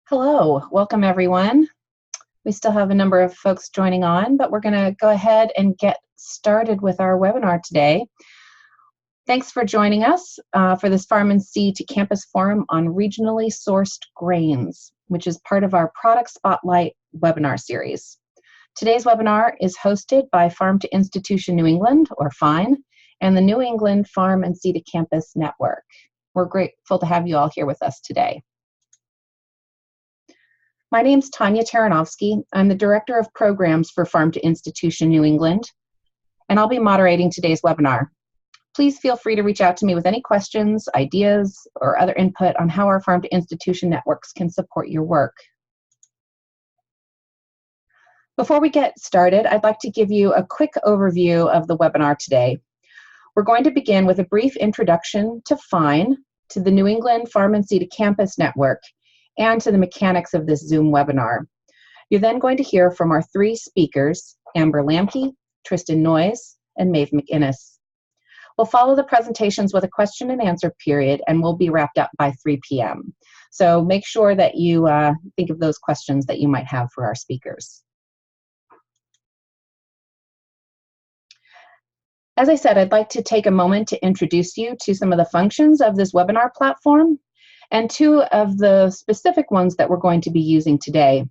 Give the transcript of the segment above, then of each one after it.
Hello, welcome everyone. We still have a number of folks joining on, but we're going to go ahead and get started with our webinar today. Thanks for joining us for this Farm and Sea to Campus Forum on regionally sourced grains, which is part of our Product Spotlight webinar series. Today's webinar is hosted by Farm to Institution New England, or FINE, and the New England Farm and Sea to Campus Network. We're grateful to have you all here with us today. My name's Tanya Terranoff. I'm the Director of Programs for Farm to Institution New England, and I'll be moderating today's webinar. Please feel free to reach out to me with any questions, ideas, or other input on how our Farm to Institution networks can support your work. Before we get started, I'd like to give you a quick overview of the webinar today. We're going to begin with a brief introduction to FINE, to the New England Farm and Sea to Campus Network, and to the mechanics of this Zoom webinar. You're then going to hear from our three speakers, Lambke, Tristan, Noyes, and Maeve Mcinnis. We'll follow the presentations with a question and answer period, and we'll be wrapped up by 3 p.m. So make sure that you think of those questions that you might have for our speakers. As I said, I'd like to take a moment to introduce you to some of the functions of this webinar platform, and two of the specific ones that we're going to be using today.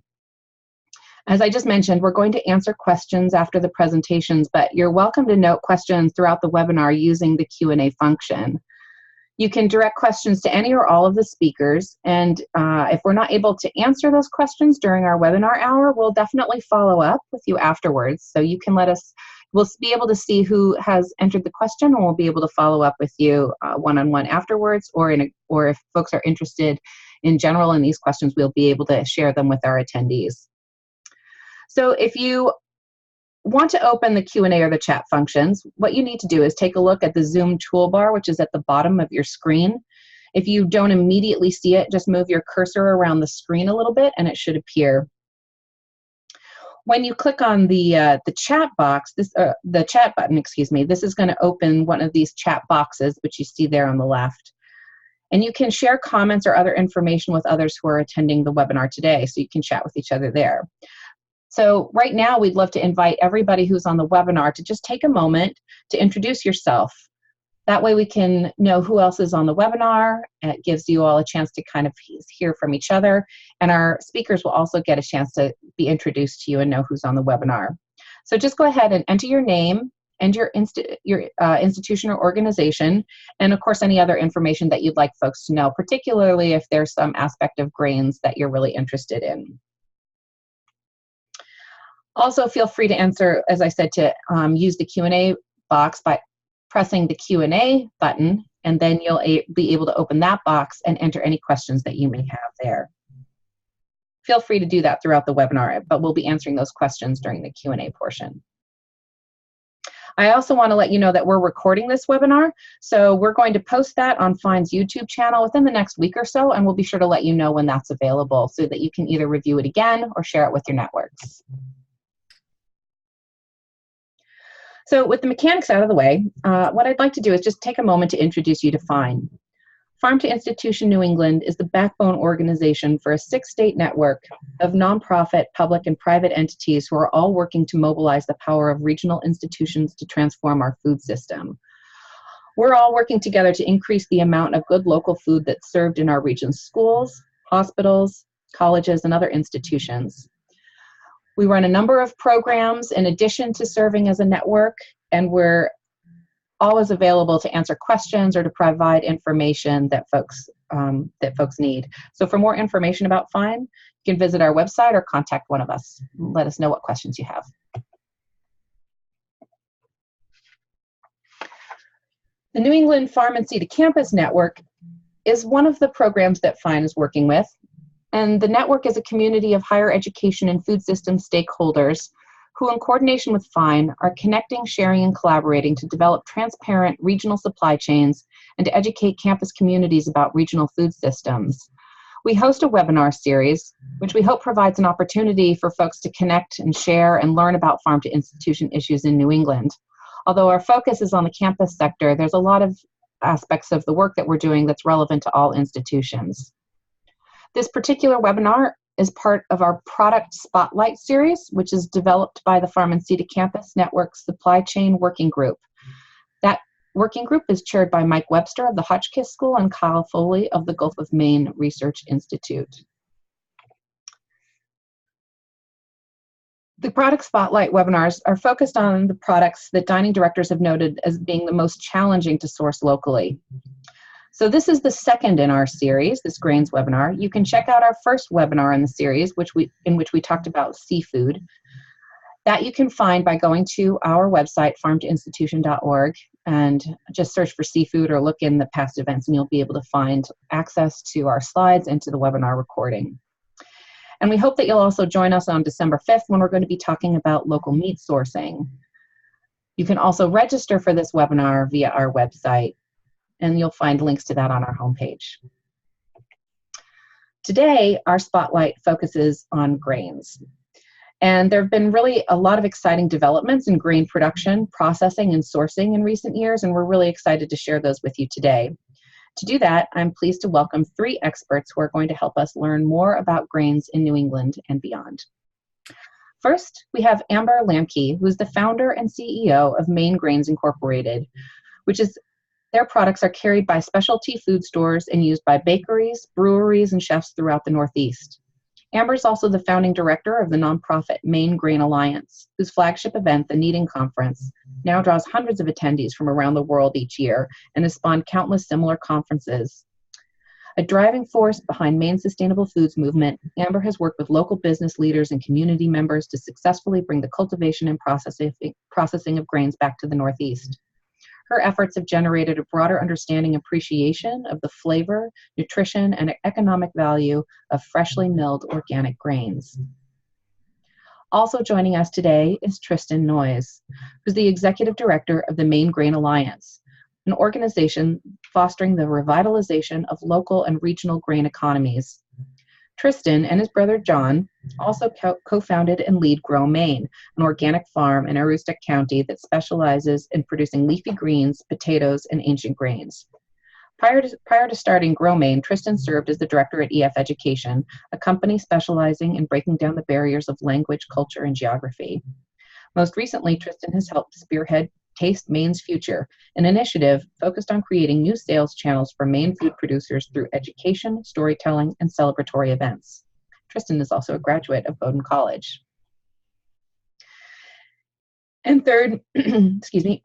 As I just mentioned, we're going to answer questions after the presentations, but you're welcome to note questions throughout the webinar using the Q&A function. You can direct questions to any or all of the speakers, and if we're not able to answer those questions during our webinar hour, we'll definitely follow up with you afterwards. So you can let us, we'll be able to see who has entered the question, and we'll be able to follow up with you one-on-one afterwards, or if folks are interested in general in these questions, we'll be able to share them with our attendees. So if you want to open the Q&A or the chat functions, what you need to do is take a look at the Zoom toolbar, which is at the bottom of your screen. If you don't immediately see it, just move your cursor around the screen a little bit and it should appear. When you click on the chat box, the chat button, excuse me, this is going to open one of these chat boxes, which you see there on the left. And you can share comments or other information with others who are attending the webinar today, so you can chat with each other there. So right now, we'd love to invite everybody who's on the webinar to just take a moment to introduce yourself. That way we can know who else is on the webinar. It gives you all a chance to kind of hear from each other. And our speakers will also get a chance to be introduced to you and know who's on the webinar. So just go ahead and enter your name and your institution or organization, and of course any other information that you'd like folks to know, particularly if there's some aspect of grains that you're really interested in. Also, feel free to answer, as I said, to use the Q&A box by pressing the Q&A button, and then you'll be able to open that box and enter any questions that you may have there. Feel free to do that throughout the webinar, but we'll be answering those questions during the Q&A portion. I also want to let you know that we're recording this webinar, so we're going to post that on FINE's YouTube channel within the next week or so, and we'll be sure to let you know when that's available so that you can either review it again or share it with your networks. So with the mechanics out of the way, what I'd like to do is just take a moment to introduce you to FINE. Farm to Institution New England is the backbone organization for a 6-state network of nonprofit, public, and private entities who are all working to mobilize the power of regional institutions to transform our food system. We're all working together to increase the amount of good local food that's served in our region's schools, hospitals, colleges, and other institutions. We run a number of programs in addition to serving as a network, and we're always available to answer questions or to provide information that folks need. So for more information about FINE, you can visit our website or contact one of us. Let us know what questions you have. The New England Farm and Sea to Campus Network is one of the programs that FINE is working with. And the network is a community of higher education and food system stakeholders who, in coordination with FINE, are connecting, sharing, and collaborating to develop transparent regional supply chains and to educate campus communities about regional food systems. We host a webinar series, which we hope provides an opportunity for folks to connect and share and learn about farm to institution issues in New England. Although our focus is on the campus sector, there's a lot of aspects of the work that we're doing that's relevant to all institutions. This particular webinar is part of our Product Spotlight series, which is developed by the Farm and City Campus Network Supply Chain Working Group. That working group is chaired by Mike Webster of the Hotchkiss School and Kyle Foley of the Gulf of Maine Research Institute. The Product Spotlight webinars are focused on the products that dining directors have noted as being the most challenging to source locally. So this is the second in our series, this grains webinar. You can check out our first webinar in the series, in which we talked about seafood. That you can find by going to our website, farmtoinstitution.org, and just search for seafood or look in the past events, and you'll be able to find access to our slides and to the webinar recording. And we hope that you'll also join us on December 5th when we're going to be talking about local meat sourcing. You can also register for this webinar via our website, and you'll find links to that on our homepage. Today, our spotlight focuses on grains. And there have been really a lot of exciting developments in grain production, processing, and sourcing in recent years, and we're really excited to share those with you today. To do that, I'm pleased to welcome 3 experts who are going to help us learn more about grains in New England and beyond. First, we have Amber Lambke, who is the founder and CEO of Maine Grains Incorporated, which is their products are carried by specialty food stores and used by bakeries, breweries, and chefs throughout the Northeast. Amber is also the founding director of the nonprofit Maine Grain Alliance, whose flagship event, the Kneading Conference, now draws hundreds of attendees from around the world each year and has spawned countless similar conferences. A driving force behind Maine's sustainable foods movement, Amber has worked with local business leaders and community members to successfully bring the cultivation and processing of grains back to the Northeast. Her efforts have generated a broader understanding and appreciation of the flavor, nutrition, and economic value of freshly milled organic grains. Also joining us today is Tristan Noyes, who's the executive director of the Maine Grain Alliance, an organization fostering the revitalization of local and regional grain economies. Tristan and his brother John also co-founded and lead Grow Maine, an organic farm in Aroostook County that specializes in producing leafy greens, potatoes, and ancient grains. Prior to starting Grow Maine, Tristan served as the director at EF Education, a company specializing in breaking down the barriers of language, culture, and geography. Most recently, Tristan has helped spearhead Taste Maine's Future, an initiative focused on creating new sales channels for Maine food producers through education, storytelling, and celebratory events. Tristan is also a graduate of Bowdoin College. And third, excuse me,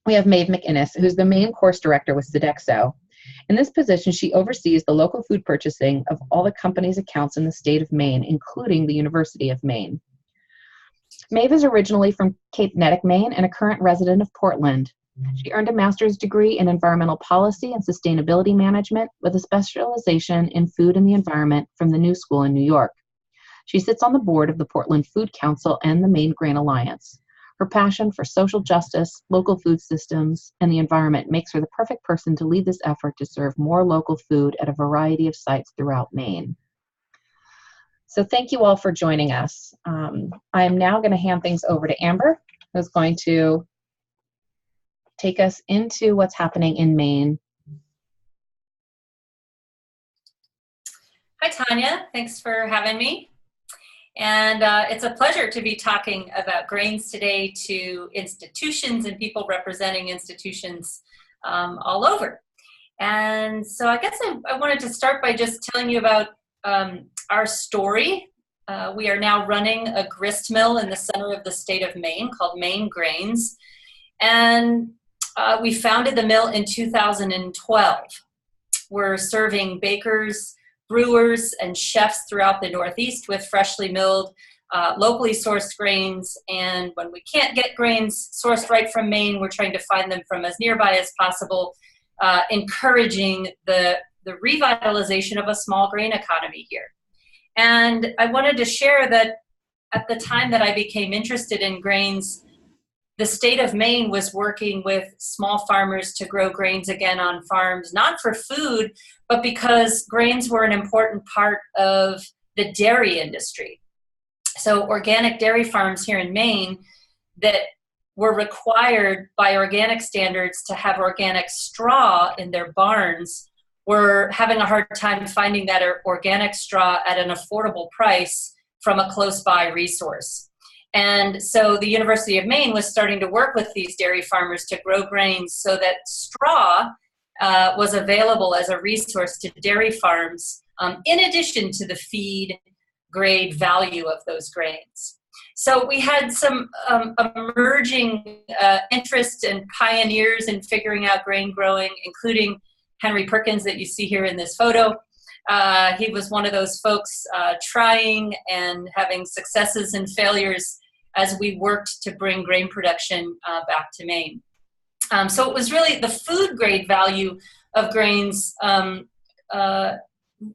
we have Maeve Mcinnis, who's the Maine course director with Sodexo. In this position, she oversees the local food purchasing of all the company's accounts in the state of Maine, including the University of Maine. Maeve is originally from Cape Nettic, Maine, and a current resident of Portland. She earned a master's degree in environmental policy and sustainability management with a specialization in food and the environment from the New School in New York. She sits on the board of the Portland Food Council and the Maine Grain Alliance. Her passion for social justice, local food systems, and the environment makes her the perfect person to lead this effort to serve more local food at a variety of sites throughout Maine. So thank you all for joining us. I'm now going to hand things over to Amber, who's going to take us into what's happening in Maine. Hi, Tanya. Thanks for having me. And it's a pleasure to be talking about grains today to institutions and people representing institutions all over. And so I guess I wanted to start by just telling you about our story. We are now running a grist mill in the center of the state of Maine called Maine Grains. And we founded the mill in 2012. We're serving bakers, brewers, and chefs throughout the Northeast with freshly milled, locally sourced grains. And when we can't get grains sourced right from Maine, we're trying to find them from as nearby as possible, encouraging the revitalization of a small grain economy here. And I wanted to share that at the time that I became interested in grains, the state of Maine was working with small farmers to grow grains again on farms, not for food, but because grains were an important part of the dairy industry. So organic dairy farms here in Maine that were required by organic standards to have organic straw in their barns were having a hard time finding that organic straw at an affordable price from a close by resource. And so the University of Maine was starting to work with these dairy farmers to grow grains so that straw was available as a resource to dairy farms, in addition to the feed grade value of those grains. So we had some emerging interest and pioneers in figuring out grain growing, including Henry Perkins that you see here in this photo. He was one of those folks trying and having successes and failures as we worked to bring grain production back to Maine. So it was really the food grade value of grains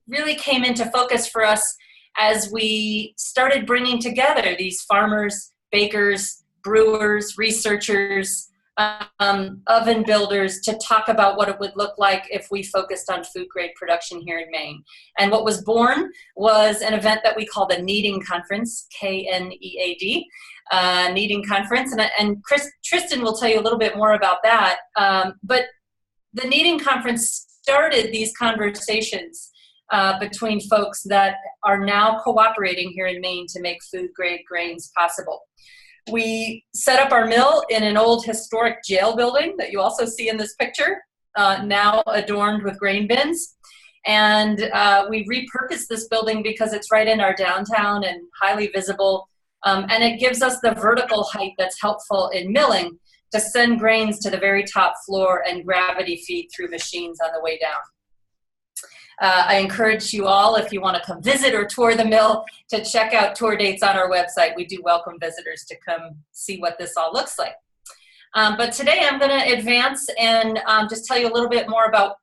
really came into focus for us as we started bringing together these farmers, bakers, brewers, researchers, oven builders to talk about what it would look like if we focused on food grade production here in Maine. And what was born was an event that we call the Kneading Conference, K-N-E-A-D, Kneading Conference. And Tristan will tell you a little bit more about that. But the Kneading Conference started these conversations between folks that are now cooperating here in Maine to make food grade grains possible. We set up our mill in an old historic jail building that you also see in this picture, now adorned with grain bins. And we repurposed this building because it's right in our downtown and highly visible. And it gives us the vertical height that's helpful in milling to send grains to the very top floor and gravity feed through machines on the way down. I encourage you all, if you want to come visit or tour the mill, to check out tour dates on our website. We do welcome visitors to come see what this all looks like. But today I'm going to advance and just tell you a little bit more about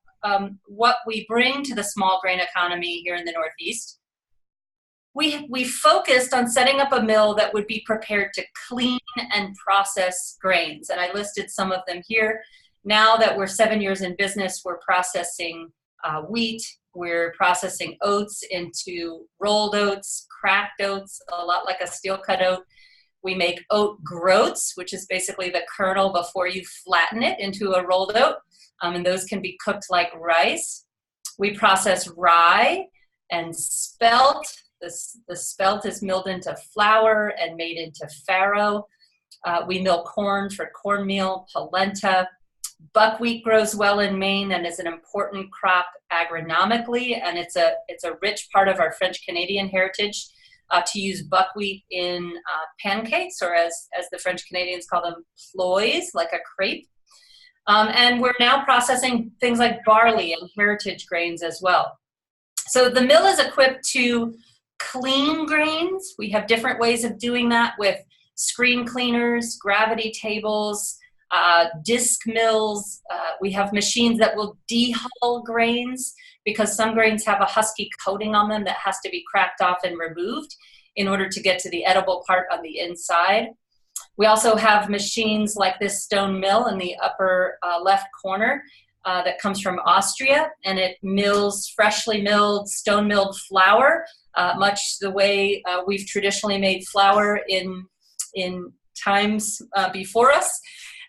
what we bring to the small grain economy here in the Northeast. We focused on setting up a mill that would be prepared to clean and process grains, and I listed some of them here. Now that we're 7 years in business, we're processing wheat, we're processing oats into rolled oats, cracked oats, a lot like a steel cut oat. We make oat groats, which is basically the kernel before you flatten it into a rolled oat, and those can be cooked like rice. We process rye and spelt. The spelt is milled into flour and made into farro. We mill corn for cornmeal, polenta. Buckwheat grows well in Maine and is an important crop agronomically, and it's a rich part of our French-Canadian heritage to use buckwheat in pancakes, or as the French-Canadians call them, ploys, like a crepe. And we're now processing things like barley and heritage grains as well. So the mill is equipped to clean grains. We have different ways of doing that with screen cleaners, gravity tables, disc mills. We have machines that will dehull grains because some grains have a husky coating on them that has to be cracked off and removed in order to get to the edible part on the inside. We also have machines like this stone mill in the upper left corner that comes from Austria, and it mills freshly milled, stone milled flour, much the way we've traditionally made flour in times before us.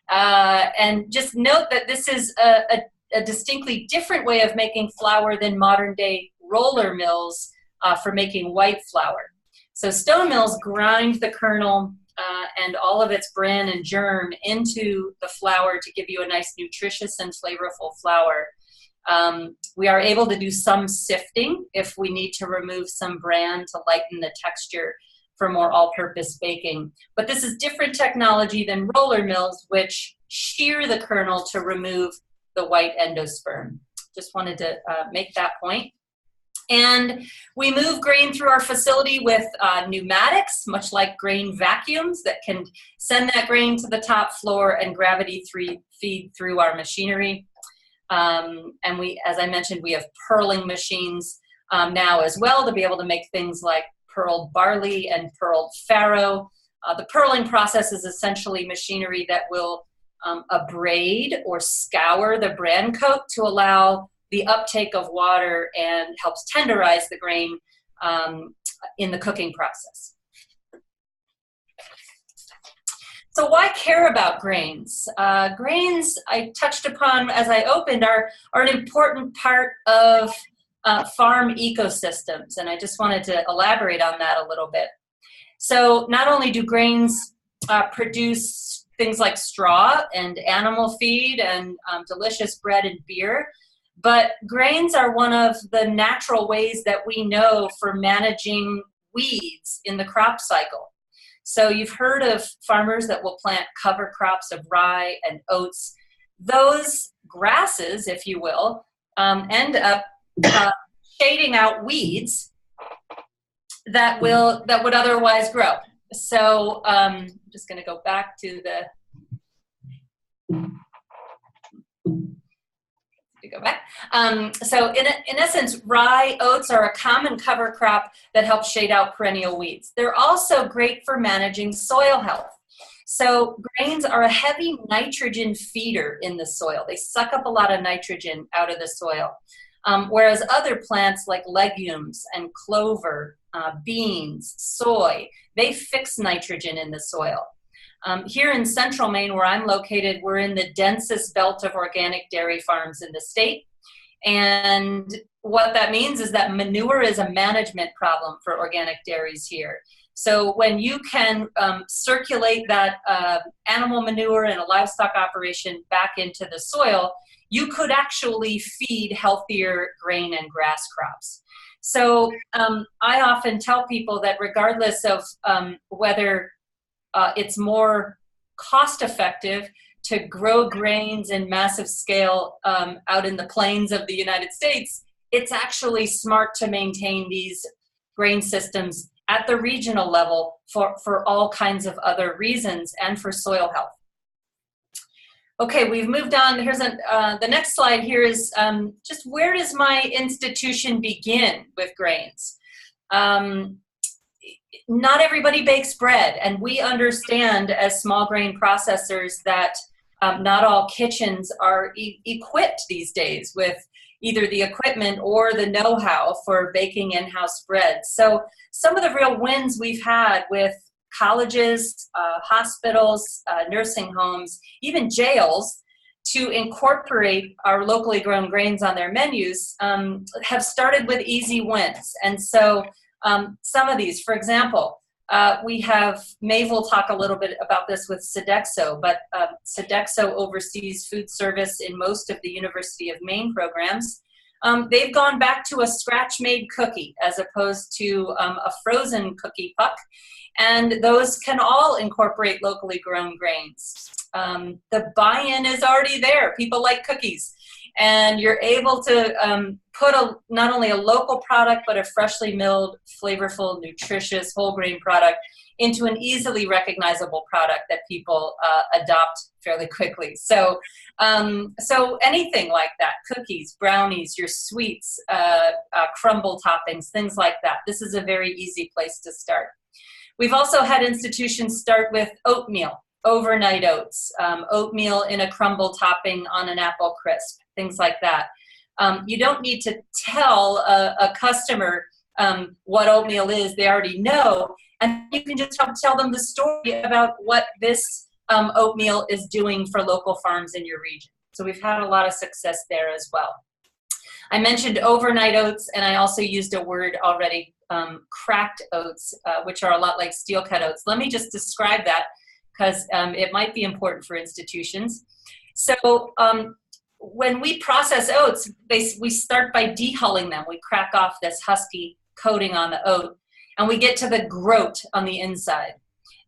And just note that this is a distinctly different way of making flour than modern day roller mills for making white flour. So stone mills grind the kernel and all of its bran and germ into the flour to give you a nice nutritious and flavorful flour. We are able to do some sifting if we need to remove some bran to lighten the texture for more all-purpose baking. But this is different technology than roller mills, which shear the kernel to remove the white endosperm. Just wanted to make that point. And we move grain through our facility with pneumatics, much like grain vacuums that can send that grain to the top floor and gravity feed through our machinery. And we, as I mentioned, we have purling machines now as well to be able to make things like pearled barley and pearled farro. The purling process is essentially machinery that will abrade or scour the bran coat to allow the uptake of water and helps tenderize the grain in the cooking process. So why care about grains? Grains, I touched upon as I opened, are an important part of farm ecosystems, and I just wanted to elaborate on that a little bit. So not only do grains produce things like straw and animal feed and delicious bread and beer, but grains are one of the natural ways that we know for managing weeds in the crop cycle. So you've heard of farmers that will plant cover crops of rye and oats. Those grasses, if you will, end up shading out weeds that would otherwise grow. So I'm just going to go back to so in essence, rye, oats are a common cover crop that helps shade out perennial weeds. They're also great for managing soil health. So grains are a heavy nitrogen feeder in the soil. They suck up a lot of nitrogen out of the soil. Whereas other plants like legumes and clover, beans, soy, they fix nitrogen in the soil. Here in central Maine, where I'm located, we're in the densest belt of organic dairy farms in the state. And what that means is that manure is a management problem for organic dairies here. So when you can circulate that animal manure in a livestock operation back into the soil, you could actually feed healthier grain and grass crops. So I often tell people that regardless of whether it's more cost effective to grow grains in massive scale out in the plains of the United States, it's actually smart to maintain these grain systems at the regional level for all kinds of other reasons and for soil health. Okay, we've moved on. Here's the next slide here is just where does my institution begin with grains? Not everybody bakes bread, and we understand as small grain processors that not all kitchens are equipped these days with either the equipment or the know-how for baking in-house bread. So some of the real wins we've had with colleges, hospitals, nursing homes, even jails, to incorporate our locally grown grains on their menus have started with easy wins. And so some of these, for example, we have, Maeve will talk a little bit about this with Sodexo, but Sodexo oversees food service in most of the University of Maine programs. They've gone back to a scratch-made cookie as opposed to a frozen cookie puck, and those can all incorporate locally grown grains. The buy-in is already there. People like cookies. And you're able to put not only a local product, but a freshly milled, flavorful, nutritious, whole grain product into an easily recognizable product that people adopt fairly quickly. So, so anything like that, cookies, brownies, your sweets, crumble toppings, things like that. This is a very easy place to start. We've also had institutions start with oatmeal, overnight oats, oatmeal in a crumble topping on an apple crisp, things like that. You don't need to tell a customer what oatmeal is. They already know. And you can just tell them the story about what this oatmeal is doing for local farms in your region. So we've had a lot of success there as well. I mentioned overnight oats, and I also used a word already, cracked oats, which are a lot like steel cut oats. Let me just describe that, because it might be important for institutions. So when we process oats, we start by dehulling them. We crack off this husky coating on the oat, and we get to the groat on the inside.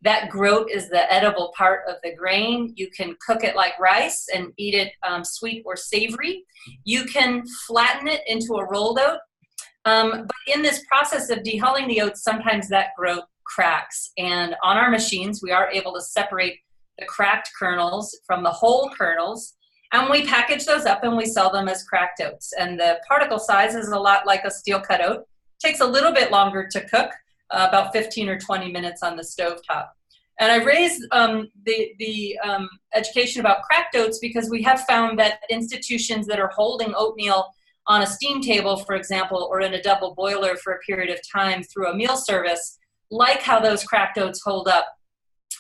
That groat is the edible part of the grain. You can cook it like rice and eat it sweet or savory. You can flatten it into a rolled oat. But in this process of dehulling the oats, sometimes that groat cracks. And on our machines, we are able to separate the cracked kernels from the whole kernels. And we package those up and we sell them as cracked oats. And the particle size is a lot like a steel cut oat. Takes a little bit longer to cook, about 15 or 20 minutes on the stovetop. And I raised the education about cracked oats because we have found that institutions that are holding oatmeal on a steam table, for example, or in a double boiler for a period of time through a meal service, like how those cracked oats hold up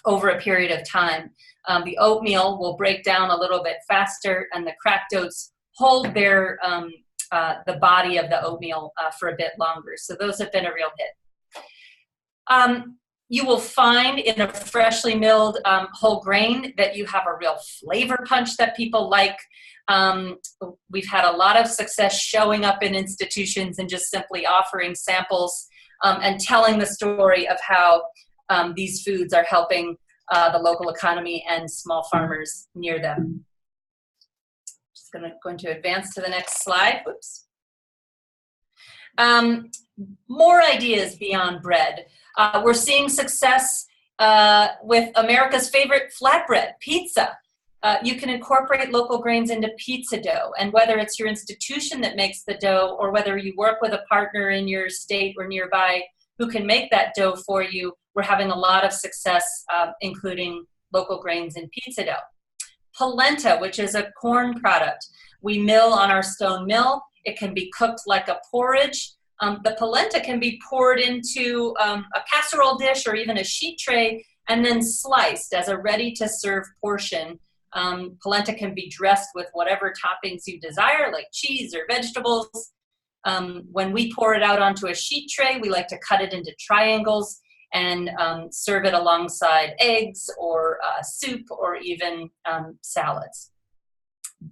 over a period of time. The oatmeal will break down a little bit faster, and the cracked oats hold their the body of the oatmeal for a bit longer. So those have been a real hit. You will find in a freshly milled whole grain that you have a real flavor punch that people like. We've had a lot of success showing up in institutions and just simply offering samples and telling the story of how these foods are helping the local economy and small farmers near them. Just going to advance to the next slide. Whoops. More ideas beyond bread. We're seeing success with America's favorite flatbread, pizza. You can incorporate local grains into pizza dough, and whether it's your institution that makes the dough or whether you work with a partner in your state or nearby who can make that dough for you, we're having a lot of success including local grains in pizza dough. Polenta, which is a corn product. We mill on our stone mill. It can be cooked like a porridge. The polenta can be poured into a casserole dish or even a sheet tray and then sliced as a ready-to-serve portion. Polenta can be dressed with whatever toppings you desire, like cheese or vegetables. When we pour it out onto a sheet tray, we like to cut it into triangles and serve it alongside eggs or soup or even salads.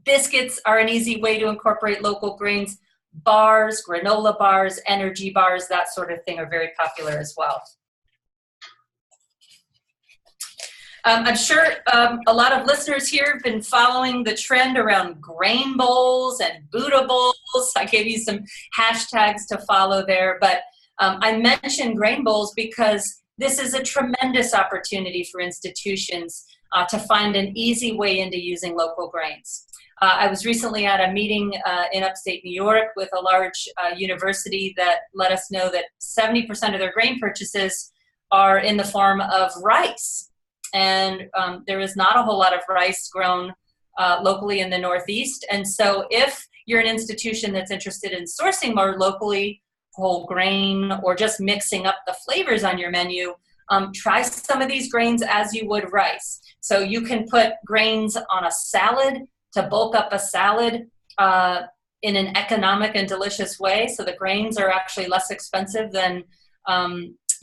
Biscuits are an easy way to incorporate local grains. Bars, granola bars, energy bars, that sort of thing are very popular as well. I'm sure a lot of listeners here have been following the trend around grain bowls and Buddha bowls. I gave you some hashtags to follow there, but I mentioned grain bowls because this is a tremendous opportunity for institutions to find an easy way into using local grains. I was recently at a meeting in upstate New York with a large university that let us know that 70% of their grain purchases are in the form of rice. And there is not a whole lot of rice grown locally in the Northeast. And so if you're an institution that's interested in sourcing more locally, whole grain, or just mixing up the flavors on your menu, try some of these grains as you would rice. So you can put grains on a salad to bulk up a salad in an economic and delicious way. So the grains are actually less expensive than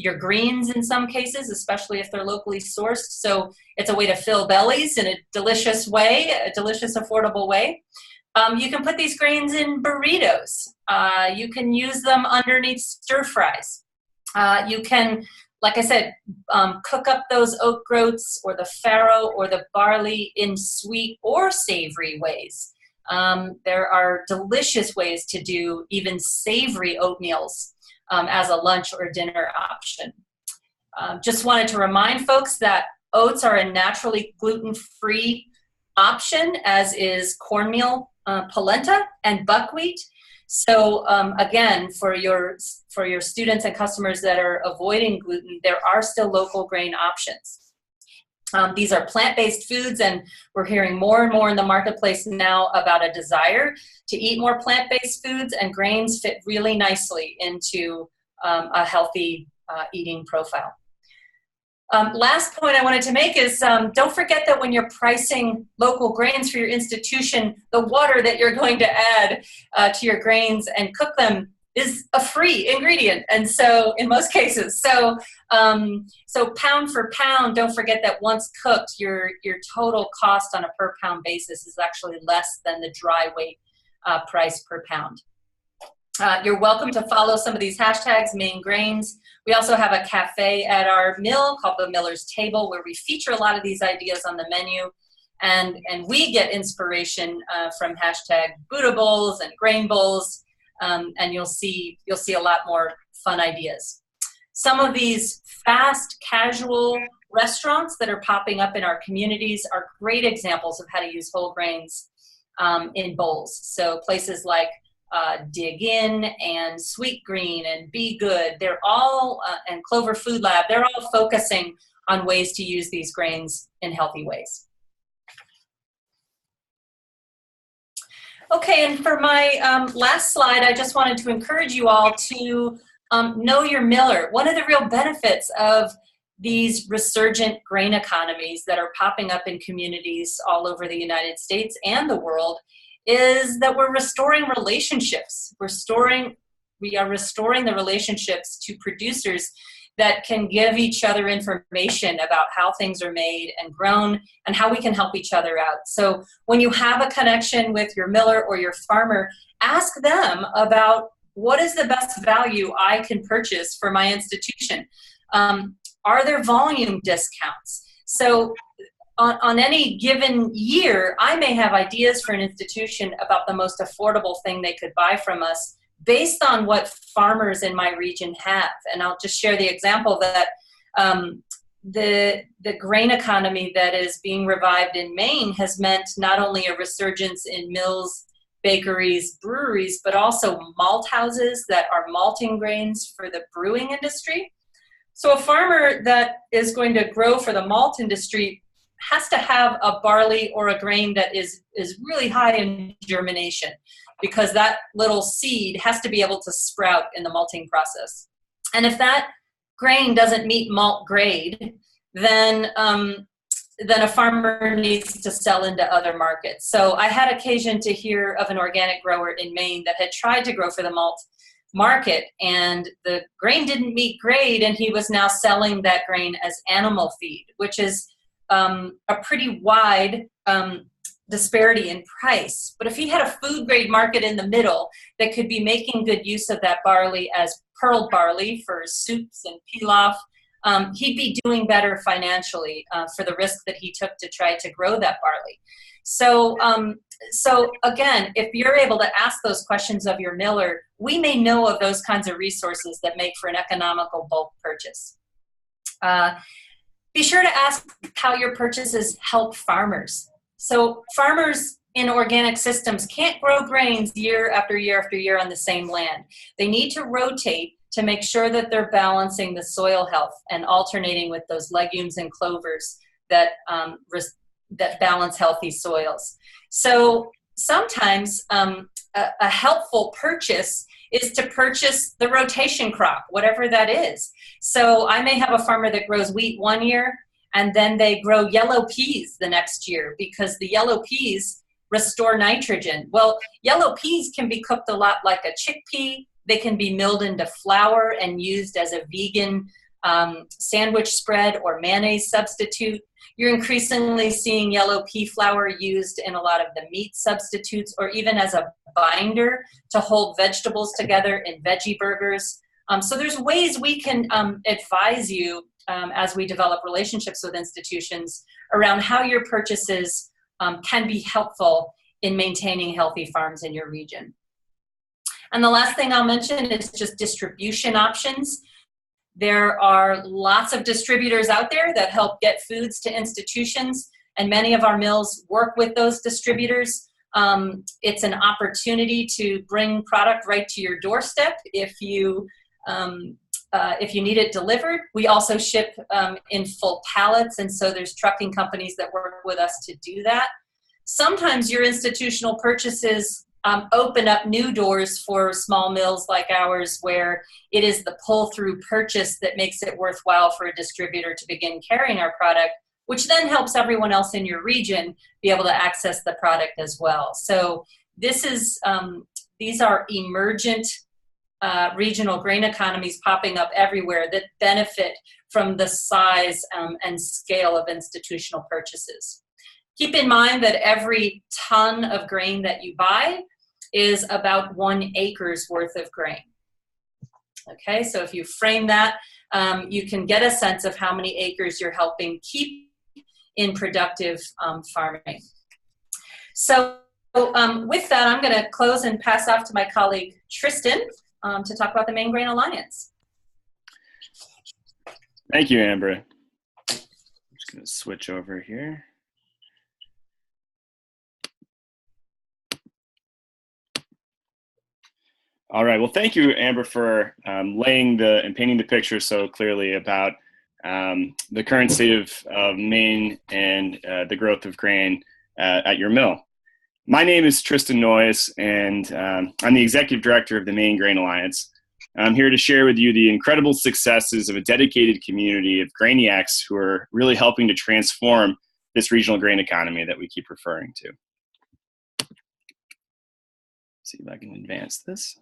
your greens in some cases, especially if they're locally sourced. So it's a way to fill bellies in a delicious way, a delicious, affordable way. You can put these grains in burritos. You can use them underneath stir fries. You can, like I said, cook up those oat groats or the farro or the barley in sweet or savory ways. There are delicious ways to do even savory oatmeals as a lunch or dinner option. Just wanted to remind folks that oats are a naturally gluten-free option, as is cornmeal, polenta, and buckwheat. So again, for your students and customers that are avoiding gluten, there are still local grain options. These are plant-based foods, and we're hearing more and more in the marketplace now about a desire to eat more plant-based foods, and grains fit really nicely into a healthy eating profile. Last point I wanted to make is don't forget that when you're pricing local grains for your institution, the water that you're going to add to your grains and cook them is a free ingredient, and so in most cases. So pound for pound, don't forget that once cooked, your total cost on a per pound basis is actually less than the dry weight price per pound. You're welcome to follow some of these hashtags, Maine Grains. We also have a cafe at our mill called the Miller's Table, where we feature a lot of these ideas on the menu. And we get inspiration from hashtag Buddha bowls and grain bowls, and you'll see a lot more fun ideas. Some of these fast, casual restaurants that are popping up in our communities are great examples of how to use whole grains in bowls. So places like Dig In and Sweet Green and Be Good, they're all, and Clover Food Lab, they're all focusing on ways to use these grains in healthy ways. Okay, and for my last slide, I just wanted to encourage you all to know your miller. One of the real benefits of these resurgent grain economies that are popping up in communities all over the United States and the world is that we're restoring relationships. We are restoring the relationships to producers that can give each other information about how things are made and grown and how we can help each other out. So when you have a connection with your miller or your farmer, ask them about what is the best value I can purchase for my institution. Are there volume discounts? So on any given year, I may have ideas for an institution about the most affordable thing they could buy from us based on what farmers in my region have. And I'll just share the example that the grain economy that is being revived in Maine has meant not only a resurgence in mills, bakeries, breweries, but also malt houses that are malting grains for the brewing industry. So a farmer that is going to grow for the malt industry has to have a barley or a grain that is really high in germination, because that little seed has to be able to sprout in the malting process. And if that grain doesn't meet malt grade, then a farmer needs to sell into other markets. So I had occasion to hear of an organic grower in Maine that had tried to grow for the malt market, and the grain didn't meet grade, and he was now selling that grain as animal feed, which is a pretty wide disparity in price. But if he had a food grade market in the middle that could be making good use of that barley as pearl barley for soups and pilaf, he'd be doing better financially for the risk that he took to try to grow that barley. So again, if you're able to ask those questions of your miller, we may know of those kinds of resources that make for an economical bulk purchase. Be sure to ask how your purchases help farmers. So farmers in organic systems can't grow grains year after year after year on the same land. They need to rotate to make sure that they're balancing the soil health and alternating with those legumes and clovers that balance healthy soils. So sometimes a helpful purchase is to purchase the rotation crop, whatever that is. So I may have a farmer that grows wheat one year, and then they grow yellow peas the next year because the yellow peas restore nitrogen. Well, yellow peas can be cooked a lot like a chickpea. They can be milled into flour and used as a vegan sandwich spread or mayonnaise substitute. You're increasingly seeing yellow pea flour used in a lot of the meat substitutes, or even as a binder to hold vegetables together in veggie burgers. So there's ways we can advise you as we develop relationships with institutions around how your purchases can be helpful in maintaining healthy farms in your region. And the last thing I'll mention is just distribution options. There are lots of distributors out there that help get foods to institutions, and many of our mills work with those distributors. It's an opportunity to bring product right to your doorstep if you need it delivered. We also ship in full pallets, and so there's trucking companies that work with us to do that. Sometimes your institutional purchases open up new doors for small mills like ours, where it is the pull-through purchase that makes it worthwhile for a distributor to begin carrying our product, which then helps everyone else in your region be able to access the product as well. So this is these are emergent regional grain economies popping up everywhere that benefit from the size and scale of institutional purchases. Keep in mind that every ton of grain that you buy is about 1 acre's worth of grain. Okay, so if you frame that, you can get a sense of how many acres you're helping keep in productive farming. So with that, I'm going to close and pass off to my colleague Tristan to talk about the Maine Grain Alliance. Thank you, Amber. I'm just going to switch over here. All right. Well, thank you, Amber, for laying and painting the picture so clearly about the current state of Maine and the growth of grain at your mill. My name is Tristan Noyes, and I'm the executive director of the Maine Grain Alliance. I'm here to share with you the incredible successes of a dedicated community of Grainiacs who are really helping to transform this regional grain economy that we keep referring to. See if I can advance this.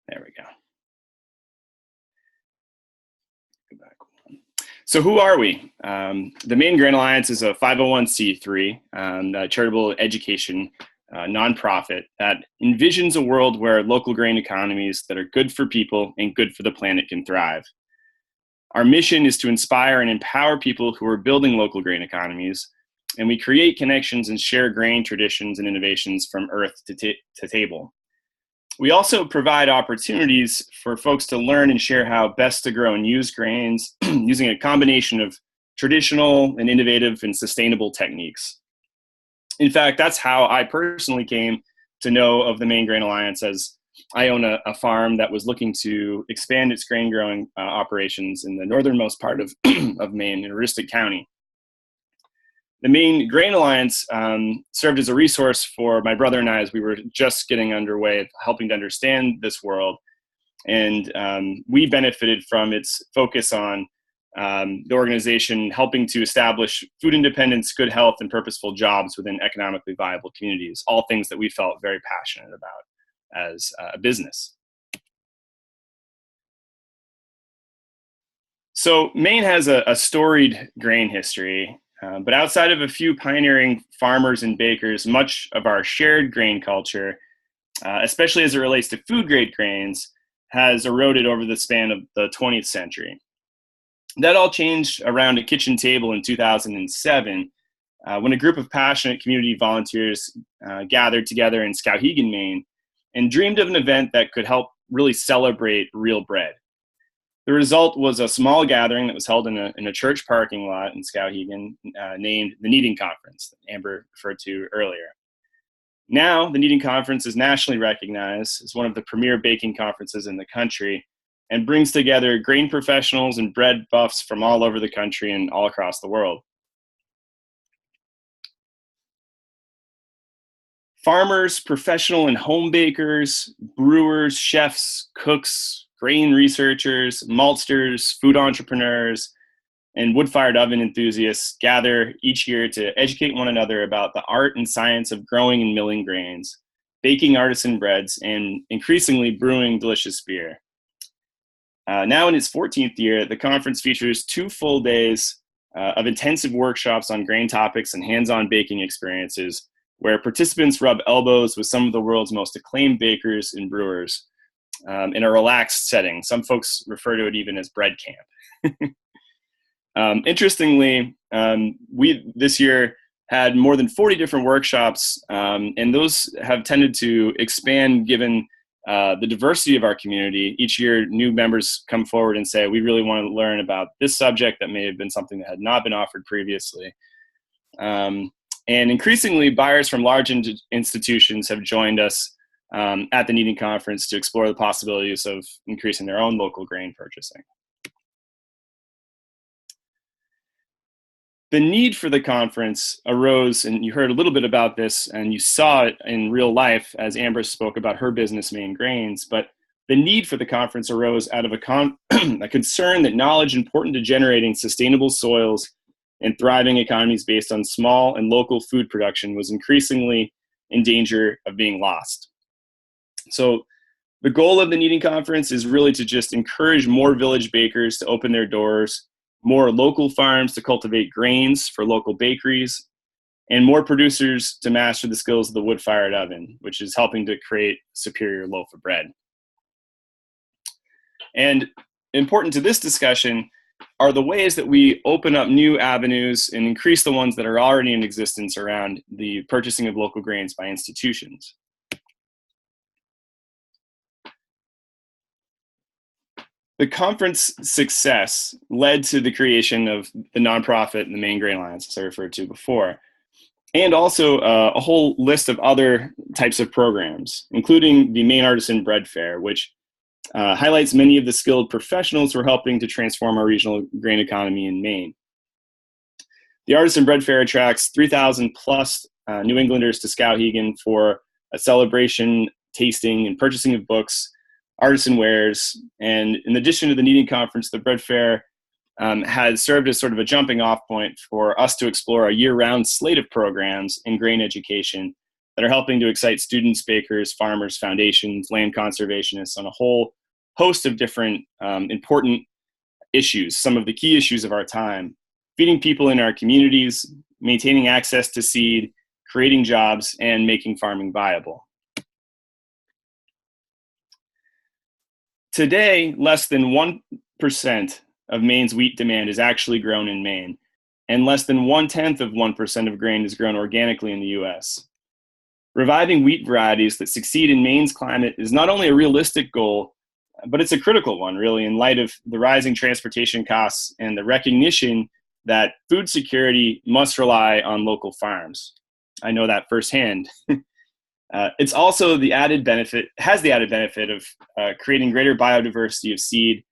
There we go. Go back one. So who are we? The Maine Grain Alliance is a 501c3 charitable education nonprofit that envisions a world where local grain economies that are good for people and good for the planet can thrive. Our mission is to inspire and empower people who are building local grain economies, and we create connections and share grain traditions and innovations from earth to table. We also provide opportunities for folks to learn and share how best to grow and use grains using a combination of traditional and innovative and sustainable techniques. In fact, that's how I personally came to know of the Maine Grain Alliance, as I own a farm that was looking to expand its grain growing operations in the northernmost part of, of Maine in Aroostook County. The Maine Grain Alliance served as a resource for my brother and I as we were just getting underway, helping to understand this world. And we benefited from its focus on the organization helping to establish food independence, good health, and purposeful jobs within economically viable communities, all things that we felt very passionate about as a business. So Maine has a storied grain history. But outside of a few pioneering farmers and bakers, much of our shared grain culture, especially as it relates to food-grade grains, has eroded over the span of the 20th century. That all changed around a kitchen table in 2007, when a group of passionate community volunteers gathered together in Skowhegan, Maine, and dreamed of an event that could help really celebrate real bread. The result was a small gathering that was held in a church parking lot in Skowhegan named the Kneading Conference that Amber referred to earlier. Now, the Kneading Conference is nationally recognized as one of the premier baking conferences in the country and brings together grain professionals and bread buffs from all over the country and all across the world. Farmers, professional and home bakers, brewers, chefs, cooks, grain researchers, maltsters, food entrepreneurs, and wood-fired oven enthusiasts gather each year to educate one another about the art and science of growing and milling grains, baking artisan breads, and increasingly brewing delicious beer. Now in its 14th year, the conference features 2 full days of intensive workshops on grain topics and hands-on baking experiences, where participants rub elbows with some of the world's most acclaimed bakers and brewers in a relaxed setting. Some folks refer to it even as bread camp. Interestingly, we this year had more than 40 different workshops, and those have tended to expand given the diversity of our community. Each year, new members come forward and say, we really want to learn about this subject that may have been something that had not been offered previously. And increasingly, buyers from large institutions have joined us at the Kneading Conference to explore the possibilities of increasing their own local grain purchasing. The need for the conference arose, and you heard a little bit about this, and you saw it in real life as Amber spoke about her business, Maine Grains, but the need for the conference arose out of a concern that knowledge important to generating sustainable soils and thriving economies based on small and local food production was increasingly in danger of being lost. So the goal of the Kneading Conference is really to just encourage more village bakers to open their doors, more local farms to cultivate grains for local bakeries, and more producers to master the skills of the wood-fired oven, which is helping to create a superior loaf of bread. And important to this discussion are the ways that we open up new avenues and increase the ones that are already in existence around the purchasing of local grains by institutions. The conference success led to the creation of the nonprofit and the Maine Grain Alliance, as I referred to before, and also a whole list of other types of programs, including the Maine Artisan Bread Fair, which highlights many of the skilled professionals who are helping to transform our regional grain economy in Maine. The Artisan Bread Fair attracts 3,000 plus New Englanders to Skowhegan for a celebration tasting and purchasing of books, artisan wares. And in addition to the Kneading Conference, the Bread Fair has served as sort of a jumping off point for us to explore a year-round slate of programs in grain education that are helping to excite students, bakers, farmers, foundations, land conservationists on a whole host of different important issues, some of the key issues of our time: feeding people in our communities, maintaining access to seed, creating jobs, and making farming viable. Today, less than 1% of Maine's wheat demand is actually grown in Maine, and less than 0.1% of grain is grown organically in the US. Reviving wheat varieties that succeed in Maine's climate is not only a realistic goal, but it's a critical one, really, in light of the rising transportation costs and the recognition that food security must rely on local farms. I know that firsthand. It's also has the added benefit of creating greater biodiversity of seed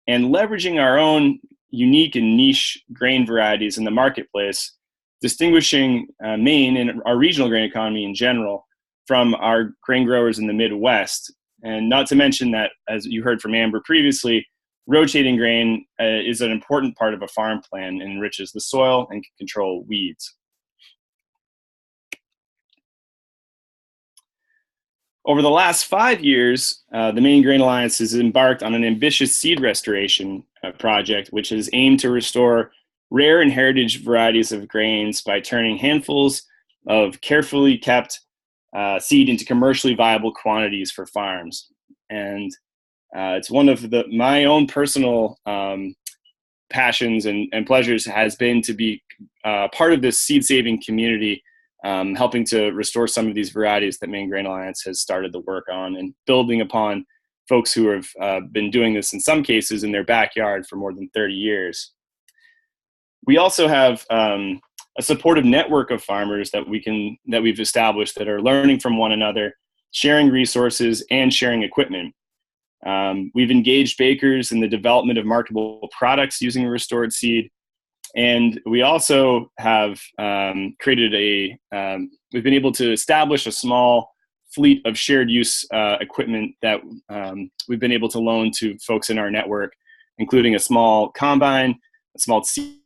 and leveraging our own unique and niche grain varieties in the marketplace, distinguishing Maine and our regional grain economy in general from our grain growers in the Midwest. And not to mention that, as you heard from Amber previously, rotating grain is an important part of a farm plan and enriches the soil and can control weeds. Over the last 5 years, the Maine Grain Alliance has embarked on an ambitious seed restoration project, which is aimed to restore rare and heritage varieties of grains by turning handfuls of carefully kept seed into commercially viable quantities for farms. And it's one of my own personal passions and pleasures has been to be part of this seed-saving community, helping to restore some of these varieties that Maine Grain Alliance has started the work on, and building upon folks who have been doing this in some cases in their backyard for more than 30 years. We also have a supportive network of farmers that we've established that are learning from one another, sharing resources, and sharing equipment. We've engaged bakers in the development of marketable products using restored seed. And we also have we've been able to establish a small fleet of shared use equipment that we've been able to loan to folks in our network, including a small combine, a small seed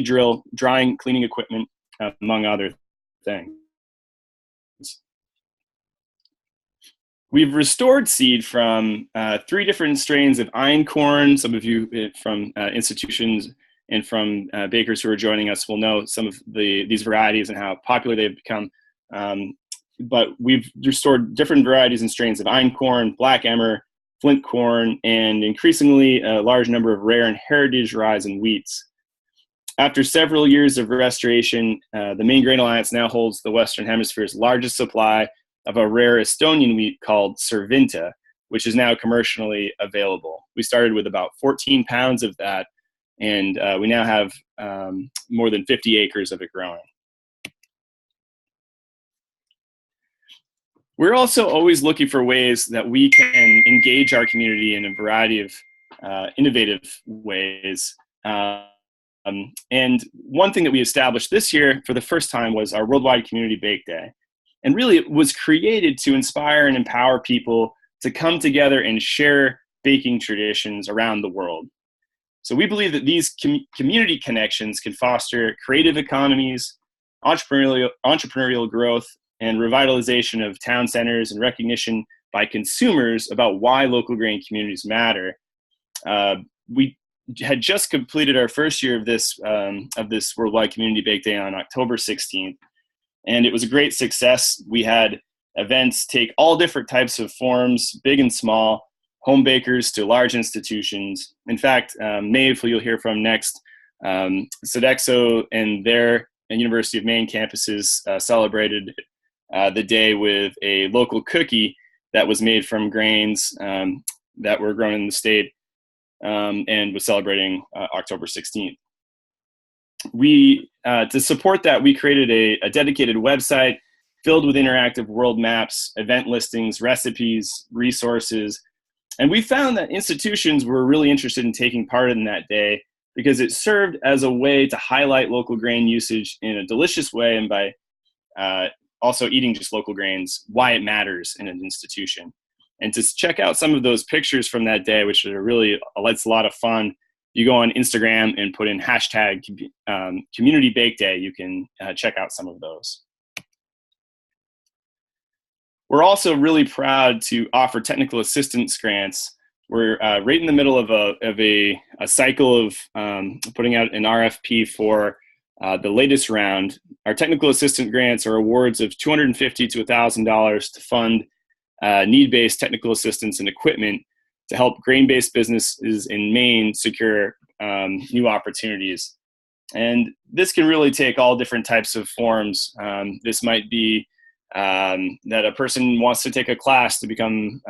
drill, drying, cleaning equipment, among other things. We've restored seed from 3 different strains of einkorn. Some of you from institutions and from bakers who are joining us will know some of these varieties and how popular they've become. But we've restored different varieties and strains of einkorn, black emmer, flint corn, and increasingly a large number of rare and heritage rye and wheats. After several years of restoration, the Maine Grain Alliance now holds the Western Hemisphere's largest supply of a rare Estonian wheat called Servinta, which is now commercially available. We started with about 14 pounds of that, and we now have more than 50 acres of it growing. We're also always looking for ways that we can engage our community in a variety of innovative ways. And one thing that we established this year for the first time was our Worldwide Community Bake Day. And really it was created to inspire and empower people to come together and share baking traditions around the world. So we believe that these community connections can foster creative economies, entrepreneurial growth, and revitalization of town centers and recognition by consumers about why local grain communities matter. We had just completed our first year of this Worldwide Community Bake Day on October 16th, and it was a great success. We had events take all different types of forms, big and small, home bakers to large institutions. In fact, Maeve, who you'll hear from next, Sodexo and their University of Maine campuses celebrated the day with a local cookie that was made from grains that were grown in the state, and was celebrating October 16th. To support that, we created a dedicated website filled with interactive world maps, event listings, recipes, resources. And we found that institutions were really interested in taking part in that day because it served as a way to highlight local grain usage in a delicious way and by also eating just local grains, why it matters in an institution. And to check out some of those pictures from that day, which are really, it's a lot of fun. You go on Instagram and put in hashtag Community Bake Day, you can check out some of those. We're also really proud to offer technical assistance grants. We're right in the middle of a cycle of putting out an RFP for the latest round. Our technical assistant grants are awards of $250 to $1,000 to fund need-based technical assistance and equipment to help grain-based businesses in Maine secure new opportunities. And this can really take all different types of forms. This might be that a person wants to take a class to become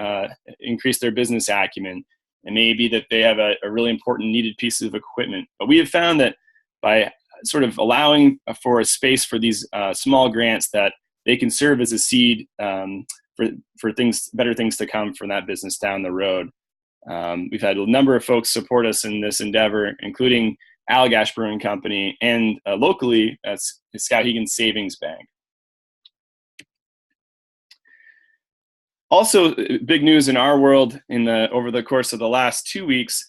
increase their business acumen. It may be that they have a really important needed piece of equipment. But we have found that by sort of allowing for a space for these small grants, that they can serve as a seed for better things to come from that business down the road. We've had a number of folks support us in this endeavor, including Allagash Brewing Company and locally, that's Skowhegan Savings Bank. Also, big news in our world over the course of the last 2 weeks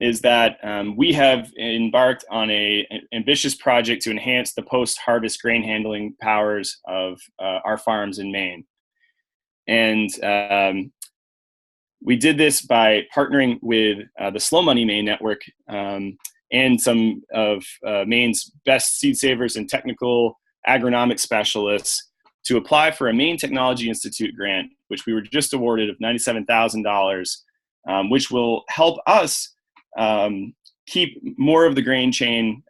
is that we have embarked on an ambitious project to enhance the post-harvest grain handling powers of our farms in Maine. And we did this by partnering with the Slow Money Maine Network and some of Maine's best seed savers and technical agronomic specialists to apply for a Maine Technology Institute grant, which we were just awarded of $97,000, which will help us keep more of the grain chain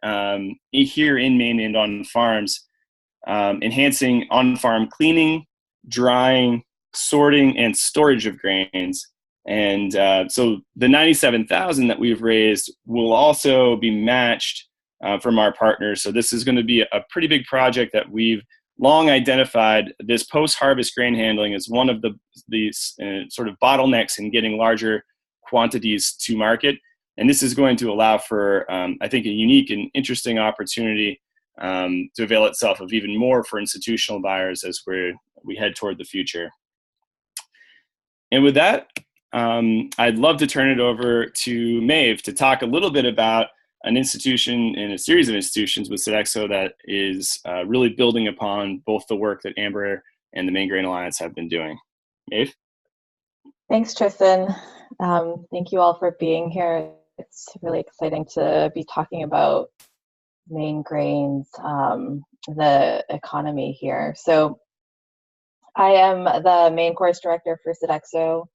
here in Maine and on farms, enhancing on-farm cleaning, drying, sorting, and storage of grains. And so the $97,000 that we've raised will also be matched from our partners. So this is going to be a pretty big project that we've long identified. This post-harvest grain handling as one of these sort of bottlenecks in getting larger quantities to market. And this is going to allow for, I think, a unique and interesting opportunity to avail itself of even more for institutional buyers as we head toward the future. And with that, I'd love to turn it over to Maeve to talk a little bit about an institution and a series of institutions with Sodexo that is really building upon both the work that Amber and the Maine Grain Alliance have been doing. Maeve? Thanks, Tristan. Thank you all for being here. It's really exciting to be talking about Maine grains, the economy here. So I am the Maine Course Director for Sodexo.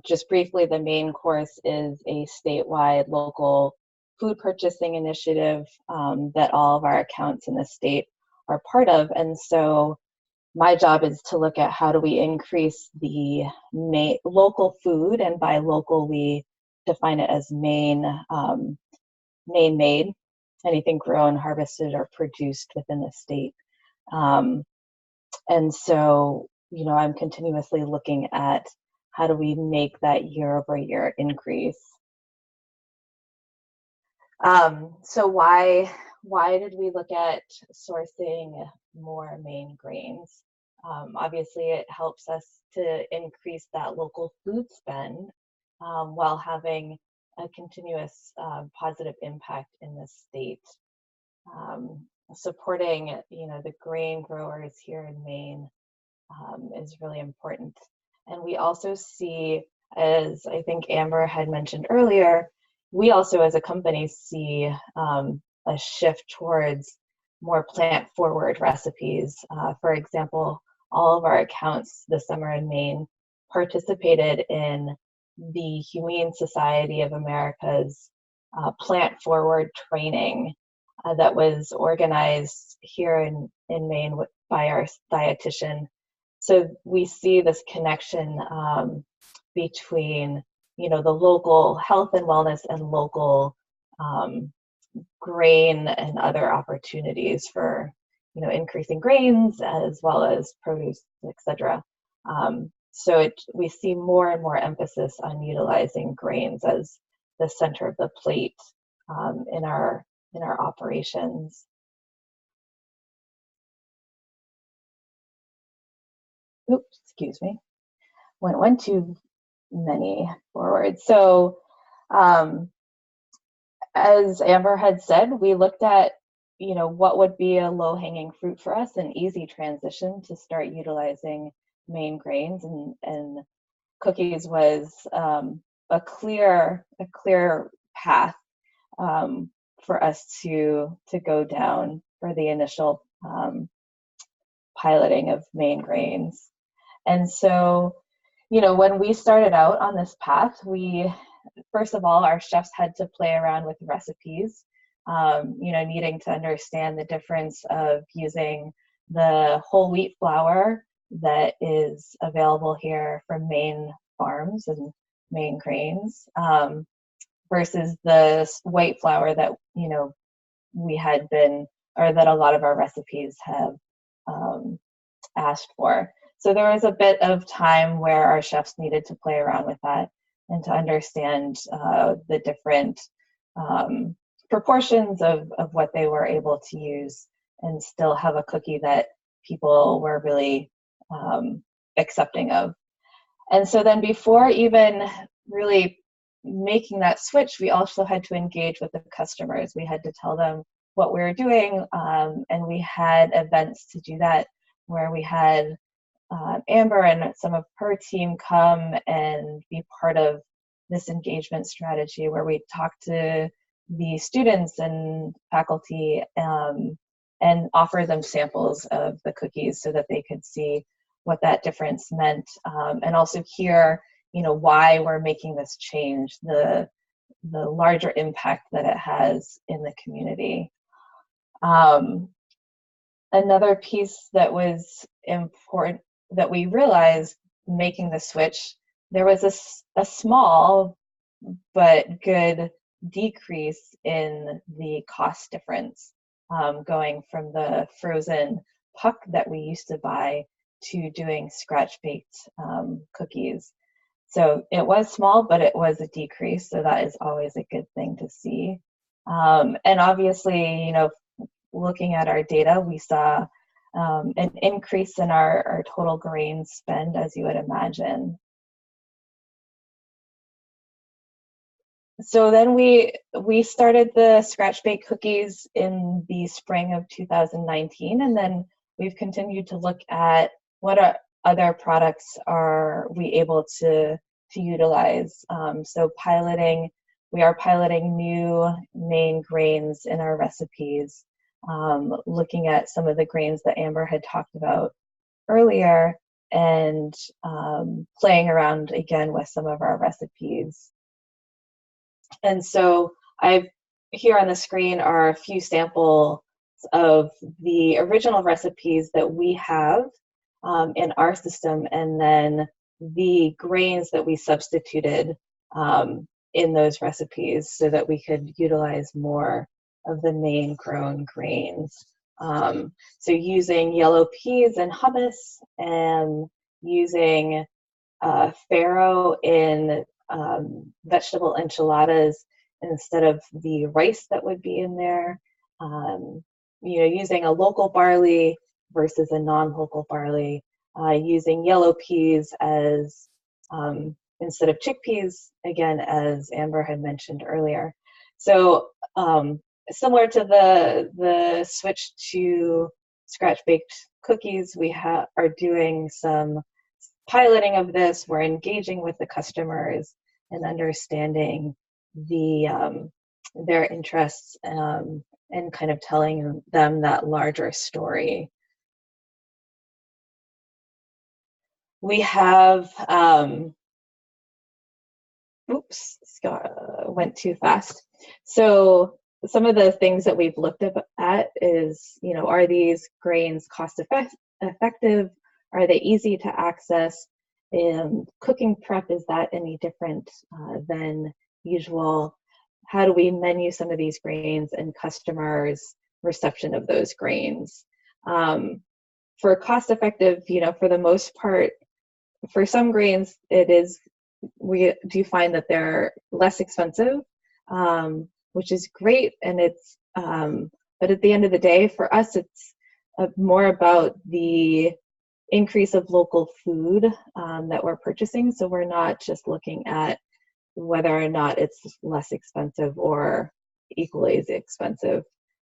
Just briefly, the Maine Course is a statewide local food purchasing initiative that all of our accounts in the state are part of. And so my job is to look at how do we increase the local food, and by local we define it as Maine made, anything grown, harvested, or produced within the state. And so, you know, I'm continuously looking at how do we make that year-over-year increase. So why did we look at sourcing more Maine grains? Obviously, it helps us to increase that local food spend while having a continuous positive impact in the state. Supporting, you know, the grain growers here in Maine is really important. And we also see, as I think Amber had mentioned earlier, we also as a company see a shift towards more plant-forward recipes. For example, all of our accounts this summer in Maine participated in the Humane Society of America's plant-forward training that was organized here in Maine by our dietitian. So we see this connection between, you know, the local health and wellness and local grain and other opportunities for, you know, increasing grains as well as produce, etc. So we see more and more emphasis on utilizing grains as the center of the plate in our operations. oops, excuse me, went one too many forward. So as Amber had said, we looked at, what would be a low-hanging fruit for us, an easy transition to start utilizing Maine grains, and cookies was a clear path for us to go down for the initial piloting of Maine grains. And so, when we started out on this path, first of all, our chefs had to play around with recipes, needing to understand the difference of using the whole wheat flour that is available here from Maine farms and Maine grains versus the white flour that, we had been, or that a lot of our recipes have asked for. So there was a bit of time where our chefs needed to play around with that and to understand the different proportions of what they were able to use and still have a cookie that people were really accepting of. And so then before even really making that switch, we also had to engage with the customers. We had to tell them what we were doing, and we had events to do that where we had Amber and some of her team come and be part of this engagement strategy where we talk to the students and faculty and offer them samples of the cookies so that they could see what that difference meant, and also hear, why we're making this change, the larger impact that it has in the community. Another piece that was important that we realized making the switch, there was a small but good decrease in the cost difference, going from the frozen puck that we used to buy to doing scratch-baked cookies. So it was small, but it was a decrease, so that is always a good thing to see. And obviously, looking at our data, we saw an increase in our total grain spend, as you would imagine. So then we started the scratch baked cookies in the spring of 2019, and then we've continued to look at what other products are we able to utilize. So we are piloting new Maine grains in our recipes, looking at some of the grains that Amber had talked about earlier, and playing around again with some of our recipes. And so here on the screen are a few samples of the original recipes that we have in our system, and then the grains that we substituted in those recipes so that we could utilize more of the Maine grown grains. So using yellow peas in hummus, and using farro in vegetable enchiladas instead of the rice that would be in there. Using a local barley versus a non-local barley. Using yellow peas as instead of chickpeas, again, as Amber had mentioned earlier. So similar to the switch to scratch-baked cookies, we are doing some piloting of this. We're engaging with the customers and understanding their interests, and kind of telling them that larger story. We have, oops, went too fast. So some of the things that we've looked at is, are these grains cost effective? Are they easy to access? Cooking prep, is that any different than usual? How do we menu some of these grains and customers' reception of those grains? For cost effective, for the most part, for some grains, we do find that they're less expensive, which is great. And but at the end of the day, for us, it's more about the increase of local food that we're purchasing. So we're not just looking at whether or not it's less expensive or equally as expensive,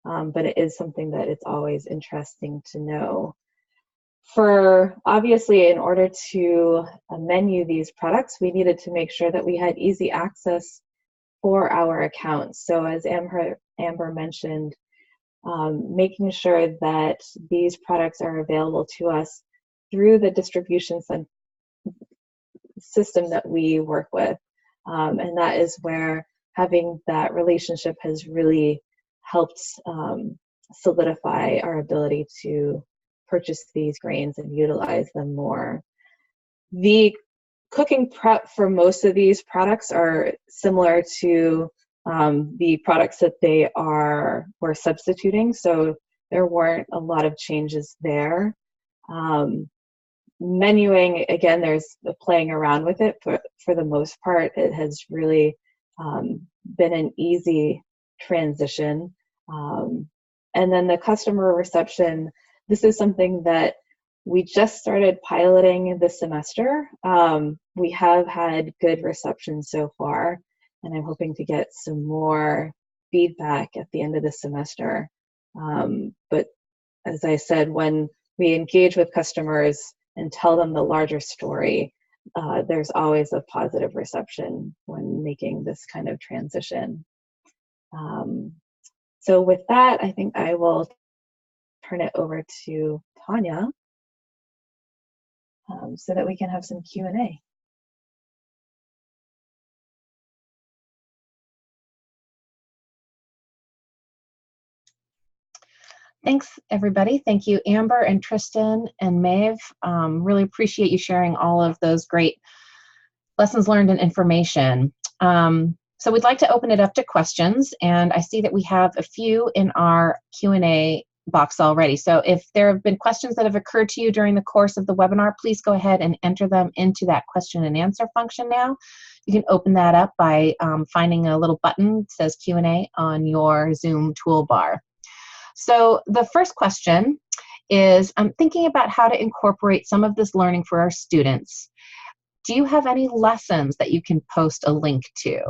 but it is something that it's always interesting to know. For obviously, in order to menu these products, we needed to make sure that we had easy access for our accounts. So as Amber mentioned, making sure that these products are available to us through the distribution system that we work with. And that is where having that relationship has really helped solidify our ability to purchase these grains and utilize them more. The cooking prep for most of these products are similar to the products that we're substituting, so there weren't a lot of changes there. Menuing, again, there's playing around with it, but for the most part, it has really been an easy transition. And then the customer reception, this is something that we just started piloting this semester. We have had good reception so far, and I'm hoping to get some more feedback at the end of the semester. But as I said, when we engage with customers and tell them the larger story, there's always a positive reception when making this kind of transition. So with that, I think I will turn it over to Tanya so that we can have some Q&A. Thanks, everybody. Thank you, Amber and Tristan and Maeve. Really appreciate you sharing all of those great lessons learned and information. So we'd like to open it up to questions, and I see that we have a few in our Q&A box already. So if there have been questions that have occurred to you during the course of the webinar, please go ahead and enter them into that question and answer function now. You can open that up by finding a little button that says Q&A on your Zoom toolbar. So the first question is, I'm thinking about how to incorporate some of this learning for our students. Do you have any lessons that you can post a link to?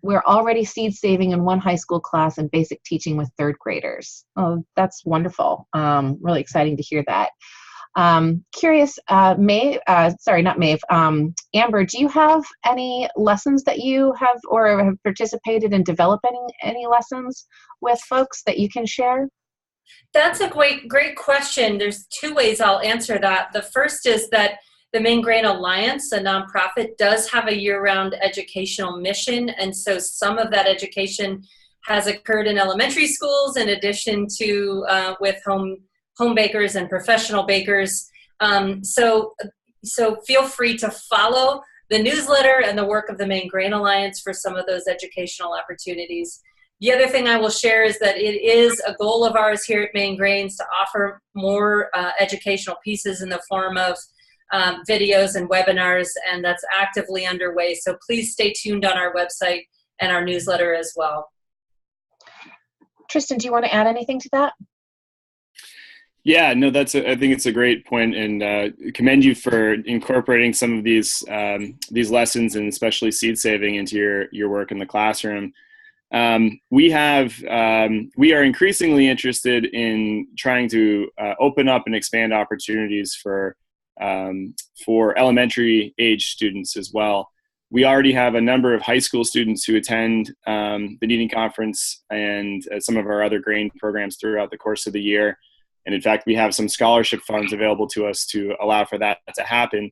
We're already seed saving in one high school class and basic teaching with third graders. Oh, that's wonderful. Really exciting to hear that. Curious, Amber, do you have any lessons that you have or have participated in developing any lessons with folks that you can share? That's a great question. There's two ways I'll answer that. The first is that the Maine Grain Alliance, a nonprofit, does have a year-round educational mission, and so some of that education has occurred in elementary schools in addition to with home bakers and professional bakers. So feel free to follow the newsletter and the work of the Maine Grain Alliance for some of those educational opportunities. The other thing I will share is that it is a goal of ours here at Maine Grains to offer more educational pieces in the form of videos and webinars, and that's actively underway. So please stay tuned on our website and our newsletter as well. Tristan, do you want to add anything to that? Yeah, no, I think it's a great point, and commend you for incorporating some of these lessons, and especially seed saving, into your work in the classroom. We are increasingly interested in trying to open up and expand opportunities for elementary age students as well. We already have a number of high school students who attend the Kneading Conference and some of our other grain programs throughout the course of the year. And in fact, we have some scholarship funds available to us to allow for that to happen.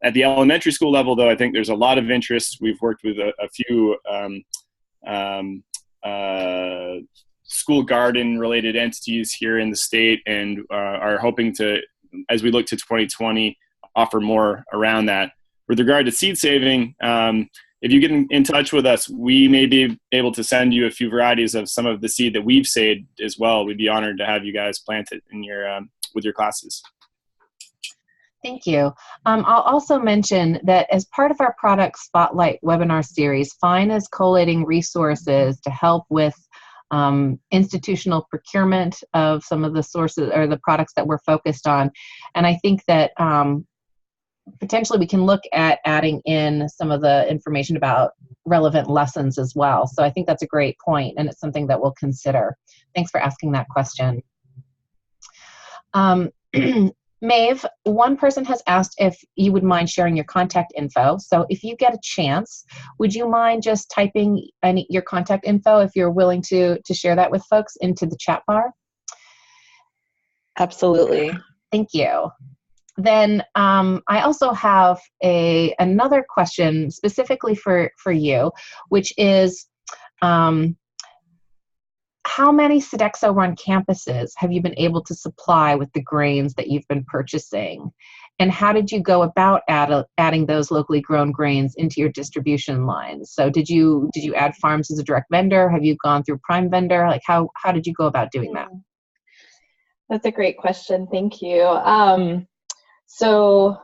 At the elementary school level, though, I think there's a lot of interest. We've worked with a few school garden related entities here in the state, and are hoping to, as we look to 2020, offer more around that. With regard to seed saving, if you get in touch with us, we may be able to send you a few varieties of some of the seed that we've saved as well. We'd be honored to have you guys plant it in with your classes. Thank you. I'll also mention that as part of our Product Spotlight webinar series, FINE is collating resources to help with institutional procurement of some of the sources or the products that we're focused on. And I think that potentially we can look at adding in some of the information about relevant lessons as well. So I think that's a great point, and it's something that we'll consider. Thanks for asking that question. Maeve, one person has asked if you would mind sharing your contact info. So if you get a chance, would you mind just typing your contact info, if you're willing to share that with folks, into the chat bar? Absolutely. Thank you. Then I also have another question specifically for you, which is, how many Sodexo run campuses have you been able to supply with the grains that you've been purchasing? And how did you go about adding those locally grown grains into your distribution lines? So did you add farms as a direct vendor? Have you gone through prime vendor? Like how did you go about doing that? That's a great question. Thank you. So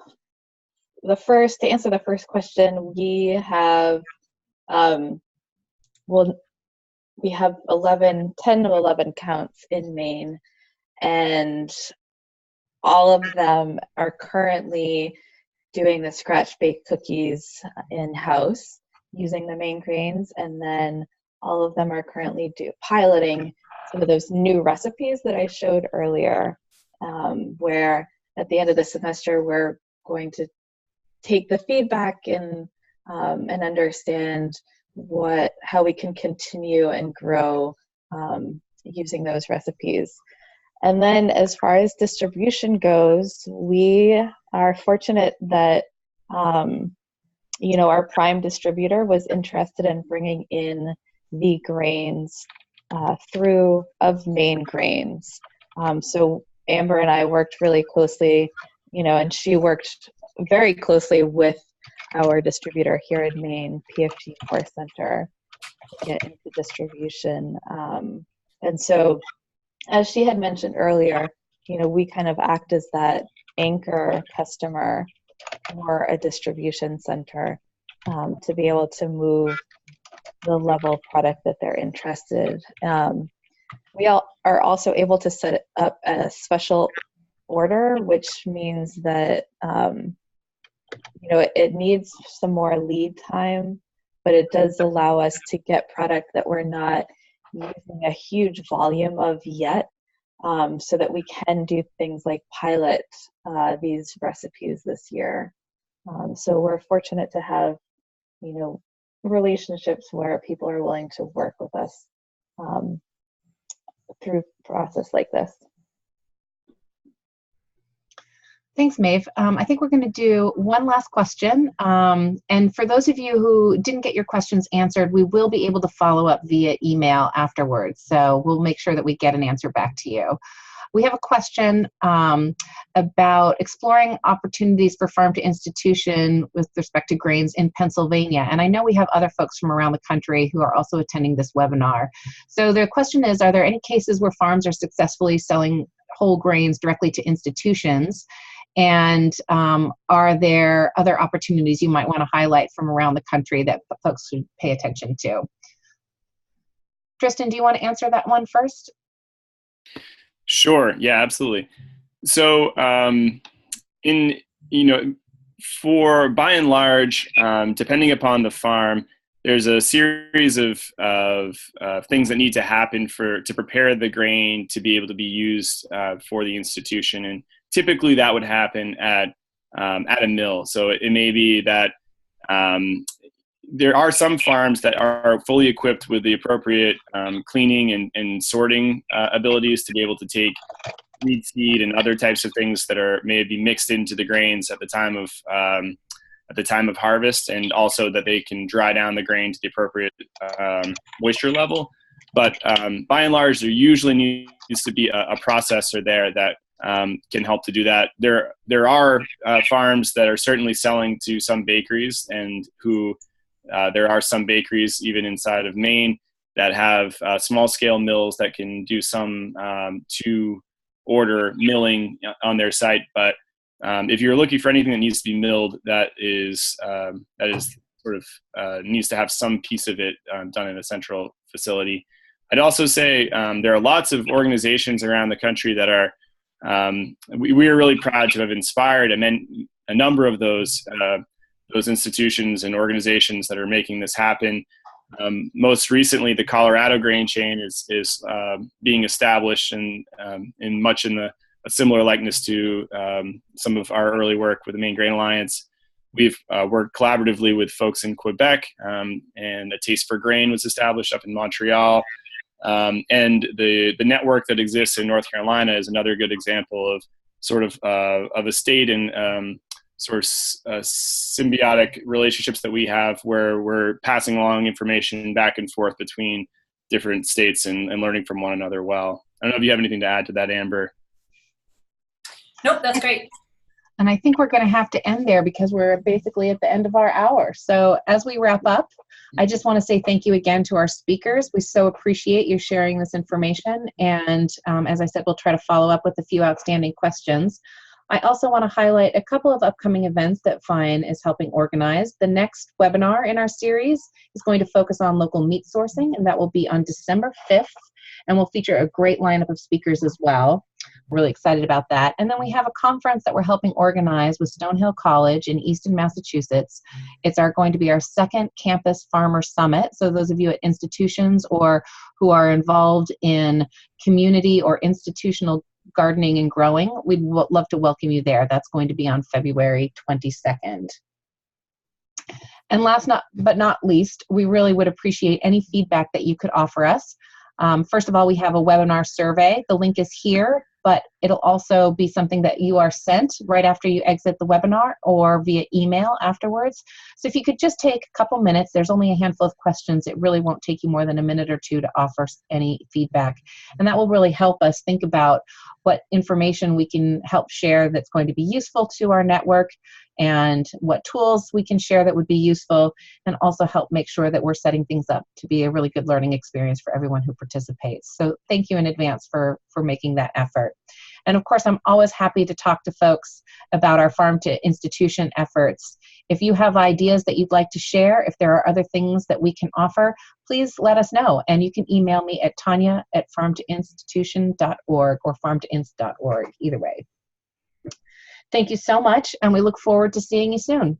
to answer the first question, we have, we have 10 to 11 counts in Maine, and all of them are currently doing the scratch baked cookies in-house using the Maine grains, and then all of them are currently piloting some of those new recipes that I showed earlier, where at the end of the semester we're going to take the feedback and understand how we can continue and grow using those recipes. And then as far as distribution goes, we are fortunate that our prime distributor was interested in bringing in the grains of Maine grains. So Amber and I worked really closely, and she worked very closely with our distributor here in Maine, PFG Core Center, to get into distribution. And so, as she had mentioned earlier, we kind of act as that anchor customer for a distribution center to be able to move the level of product that they're interested. We are also able to set up a special order, which means that it needs some more lead time, but it does allow us to get product that we're not using a huge volume of yet, so that we can do things like pilot these recipes this year. So we're fortunate to have, relationships where people are willing to work with us through a process like this. Thanks, Maeve. I think we're going to do one last question. And for those of you who didn't get your questions answered, we will be able to follow up via email afterwards. So we'll make sure that we get an answer back to you. We have a question about exploring opportunities for farm to institution with respect to grains in Pennsylvania. And I know we have other folks from around the country who are also attending this webinar. So the question is, are there any cases where farms are successfully selling whole grains directly to institutions? And are there other opportunities you might want to highlight from around the country that folks should pay attention to? Tristan, do you want to answer that one first? Sure. Yeah, absolutely. So, for by and large, depending upon the farm, there's a series of things that need to happen to prepare the grain to be able to be used for the institution, and typically that would happen at a mill. So it may be that there are some farms that are fully equipped with the appropriate cleaning and sorting abilities to be able to take weed seed and other types of things that are maybe mixed into the grains at the time of harvest, and also that they can dry down the grain to the appropriate moisture level. But by and large, there usually needs to be a processor there that can help to do that. There are farms that are certainly selling to some bakeries, and there are some bakeries even inside of Maine that have small scale mills that can do some to order milling on their site. But if you're looking for anything that needs to be milled, that is sort of needs to have some piece of it done in a central facility, I'd also say there are lots of organizations around the country that are, we are really proud to have inspired a number of those institutions and organizations that are making this happen. Most recently, the Colorado Grain Chain is being established, and in a similar likeness to some of our early work with the Maine Grain Alliance. We've worked collaboratively with folks in Quebec, and A Taste for Grain was established up in Montreal. And the network that exists in North Carolina is another good example of sort of a state and sort of symbiotic relationships that we have, where we're passing along information back and forth between different states and learning from one another well. I don't know if you have anything to add to that, Amber. Nope, that's great. And I think we're going to have to end there because we're basically at the end of our hour. So as we wrap up, I just want to say thank you again to our speakers. We so appreciate you sharing this information. And as I said, we'll try to follow up with a few outstanding questions. I also want to highlight a couple of upcoming events that FINE is helping organize. The next webinar in our series is going to focus on local meat sourcing, and that will be on December 5th, and will feature a great lineup of speakers as well. Really excited about that. And then we have a conference that we're helping organize with Stonehill College in Easton, Massachusetts. It's going to be our second campus farmer summit. So those of you at institutions or who are involved in community or institutional gardening and growing, we'd love to welcome you there. That's going to be on February 22nd. And last but not least, we really would appreciate any feedback that you could offer us. First of all, we have a webinar survey. The link is here, but it'll also be something that you are sent right after you exit the webinar or via email afterwards. So if you could just take a couple minutes, there's only a handful of questions. It really won't take you more than a minute or two to offer any feedback. And that will really help us think about what information we can help share that's going to be useful to our network, and what tools we can share that would be useful, and also help make sure that we're setting things up to be a really good learning experience for everyone who participates. So thank you in advance for making that effort. And of course, I'm always happy to talk to folks about our farm to institution efforts. If you have ideas that you'd like to share, if there are other things that we can offer, please let us know. And you can email me at tanya@farmtoinstitution.org or farmtoinst.org, either way. Thank you so much, and we look forward to seeing you soon.